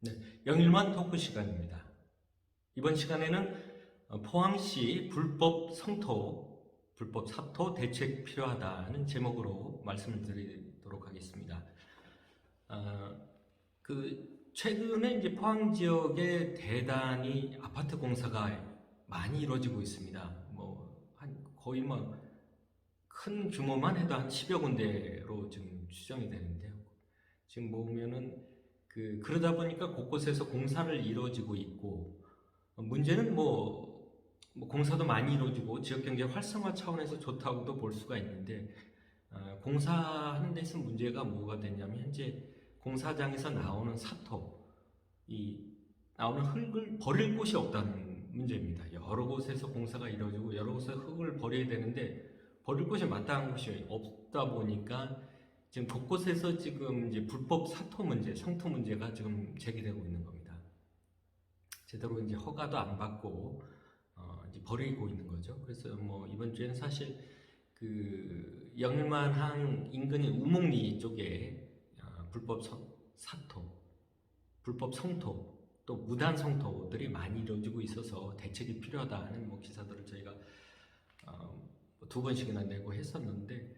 네, 영일만 토크 시간입니다. 이번 시간에는 포항시 불법 사토 대책 필요하다는 제목으로 말씀을 드리도록 하겠습니다. 최근에 이제 포항 지역에 대단히 아파트 공사가 많이 이루어지고 있습니다. 거의 큰 규모만 해도 한 10여 군데로 지금 추정이 되는데요. 지금 보면은 그러다 보니까 곳곳에서 공사를 이루어지고 있고, 문제는 공사도 많이 이루어지고 지역경제 활성화 차원에서 좋다고도 볼 수가 있는데, 공사하는 데서 문제가 뭐가 되냐면, 현재 공사장에서 나오는 나오는 흙을 버릴 곳이 없다는 문제입니다. 여러 곳에서 공사가 이루어지고 여러 곳에서 흙을 버려야 되는데 버릴 곳이 마땅한 곳이 없다 보니까 지금 곳곳에서 지금 이제 불법 사토 문제, 성토 문제가 지금 제기되고 있는 겁니다. 제대로 이제 허가도 안 받고 이제 버리고 있는 거죠. 그래서 이번 주에는 사실 영일만항 인근인 우목리 쪽에 불법 사토, 불법 성토, 또 무단 성토들이 많이 이루어지고 있어서 대책이 필요하다는 기사들을 저희가 2번씩이나 내고 했었는데,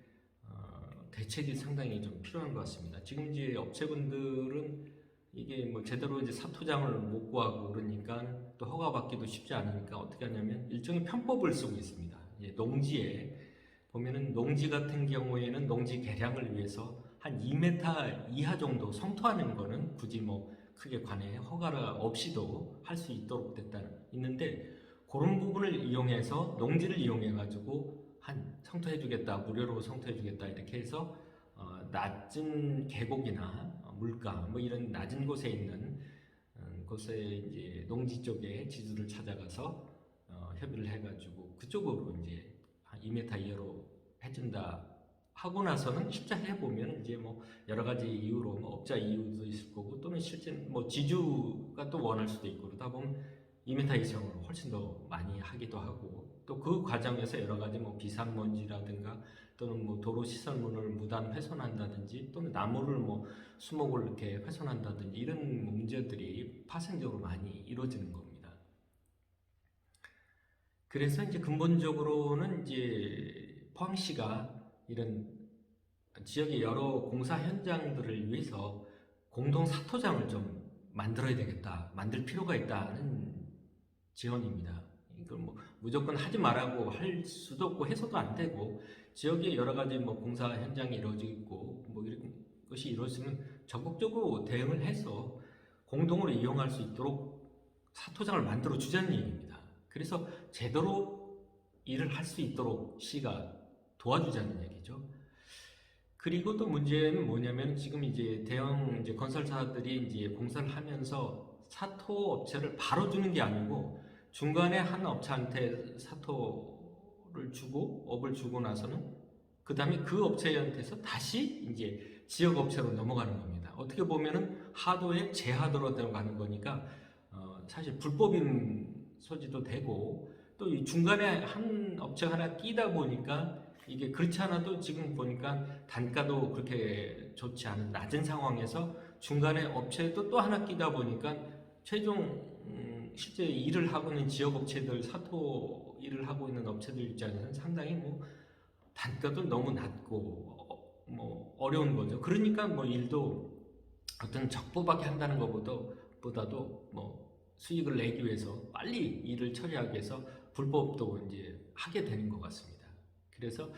대책이 상당히 좀 필요한 것 같습니다. 지금 이제 업체분들은 이게 제대로 이제 사토장을 못 구하고 그러니까 또 허가받기도 쉽지 않으니까 어떻게 하냐면 일종의 편법을 쓰고 있습니다. 농지에 보면은 농지 같은 경우에는 농지 개량을 위해서 한 2m 이하 정도 성토하는 거는 굳이 크게 관해 허가 없이도 할 수 있도록 있는데, 그런 부분을 이용해서 농지를 이용해 가지고 성토해주겠다, 무료로 성토해주겠다 이렇게 해서 낮은 계곡이나 물가 이런 낮은 곳에 있는 곳에 이제 농지 쪽에 지주를 찾아가서 협의를 해가지고 그쪽으로 이제 한 2m 이하로 해준다 하고 나서는 실제 해보면 이제 여러 가지 이유로 업자 이유도 있을 거고, 또는 실제 지주가 또 원할 수도 있고, 그러다 보면 2m 이상으로 훨씬 더 많이 하기도 하고, 또 그 과정에서 여러 가지 비상먼지라든가 또는 도로 시설물을 무단 훼손한다든지 또는 나무를 수목을 이렇게 훼손한다든지 이런 문제들이 파생적으로 많이 이루어지는 겁니다. 그래서 이제 근본적으로는 이제 포항시가 이런 지역의 여러 공사 현장들을 위해서 공동 사토장을 좀 만들어야 되겠다, 만들 필요가 있다는 지원입니다. 이걸 무조건 하지 말라고 할 수도 없고 해서도 안 되고, 지역에 여러 가지 공사 현장이 이루어지고 있고 이런 것이 이루어지면 적극적으로 대응을 해서 공동으로 이용할 수 있도록 사토장을 만들어 주자는 얘기입니다. 그래서 제대로 일을 할 수 있도록 시가 도와주자는 얘기죠. 그리고 또 문제는 뭐냐면, 지금 이제 대형 이제 건설사들이 이제 공사를 하면서 사토 업체를 바로 주는 게 아니고 중간에 한 업체한테 사토를 주고 업을 주고 나서는 그 다음에 그 업체한테서 다시 이제 지역 업체로 넘어가는 겁니다. 어떻게 보면은 하도에 재하도로 들어가는 거니까 사실 불법인 소지도 되고, 또 이 중간에 한 업체 하나 끼다 보니까 이게 그렇지 않아도 지금 보니까 단가도 그렇게 좋지 않은 낮은 상황에서 중간에 업체도 또 하나 끼다 보니까 최종 실제 일을 하고 있는 지역 업체들, 사토 일을 하고 있는 업체들 입장에서는 상당히 단가도 너무 낮고 어려운 거죠. 그러니까 일도 어떤 적법하게 한다는 것보다도 수익을 내기 위해서 빨리 일을 처리하기 위해서 불법도 이제 하게 되는 것 같습니다. 그래서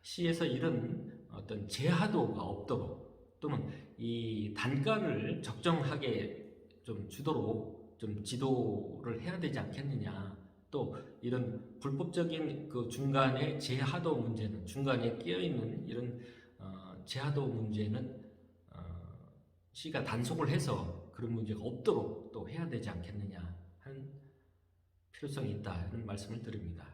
시에서 이런 어떤 제하도가 없도록, 또는 이 단가를 적정하게 좀 주도록 좀 지도를 해야 되지 않겠느냐. 또 이런 불법적인 그 중간에 제하도 문제는, 중간에 끼어있는 이런 제하도 문제는 시가 단속을 해서 그런 문제가 없도록 또 해야 되지 않겠느냐 하는 필요성이 있다, 이런 말씀을 드립니다.